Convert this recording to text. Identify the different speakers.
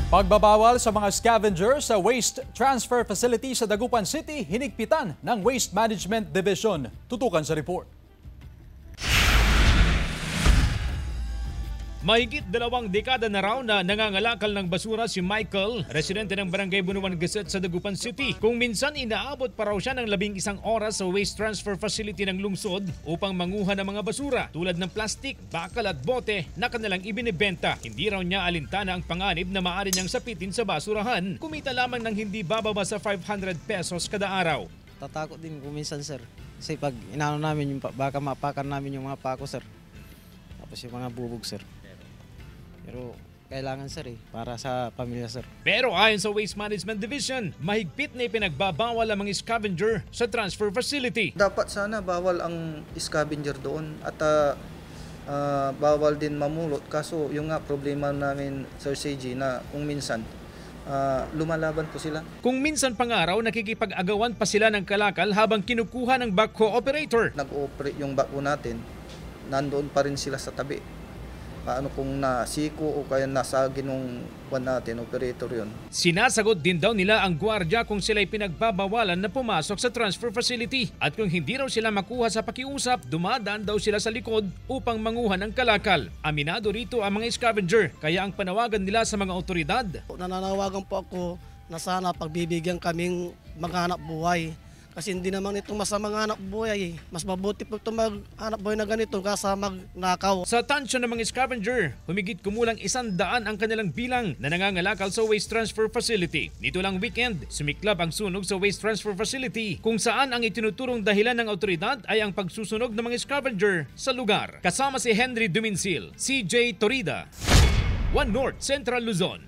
Speaker 1: Pagbabawal sa mga scavenger sa waste transfer facility sa Dagupan City, hinigpitan ng Waste Management Division. Tutukan sa report.
Speaker 2: Mahigit 2 dekada na raw na nangangalakal ng basura si Michael, residente ng Barangay Bunuan Gazette sa Dagupan City. Kung minsan inaabot pa raw siya ng 11 oras sa waste transfer facility ng lungsod upang manguha ng mga basura tulad ng plastik, bakal at bote na kanilang ibinibenta. Hindi raw niya alintana ang panganib na maaari niyang sapitin sa basurahan, kumita lamang ng hindi bababa sa 500 pesos kada araw.
Speaker 3: Tatakot din kung minsan, sir. Kasi pag inaano namin, baka mapakan namin yung mga pako, sir. Tapos yung mga bubog, sir. Pero kailangan, sir, para sa pamilya, sir.
Speaker 2: Pero ayon sa Waste Management Division, mahigpit na ipinagbabawal ang mga scavenger sa transfer facility.
Speaker 4: Dapat sana bawal ang scavenger doon at bawal din mamulot. Kaso yung nga problema namin, Sir CG, na kung minsan lumalaban po sila.
Speaker 2: Kung minsan pang araw, nakikipag-agawan pa sila ng kalakal habang kinukuha ng backhoe operator.
Speaker 4: Nag-operate yung backhoe natin, nandoon pa rin sila sa tabi. Paano kung nasiko o kaya nasagi nung buwan natin, operator yun.
Speaker 2: Sinasagot din daw nila ang gwardiya kung sila'y pinagbabawalan na pumasok sa transfer facility. At kung hindi raw sila makuha sa pakiusap, dumadaan daw sila sa likod upang manguha ng kalakal. Aminado rito ang mga scavenger, kaya ang panawagan nila sa mga otoridad.
Speaker 5: Nananawagan po ako na sana pagbibigyan kaming maghanap buhay. Kasi hindi naman ito masamang hanap buhay. Mas mabuti po ito maghanap buhay na ganito kaysa magnakaw.
Speaker 2: Sa tansyon ng mga scavenger, humigit kumulang 100 ang kanilang bilang na nangangalakal sa waste transfer facility. Nito lang weekend, sumiklab ang sunog sa waste transfer facility kung saan ang itinuturong dahilan ng otoridad ay ang pagsusunog ng mga scavenger sa lugar. Kasama si Henry Duminsil, CJ Torida, One North Central Luzon.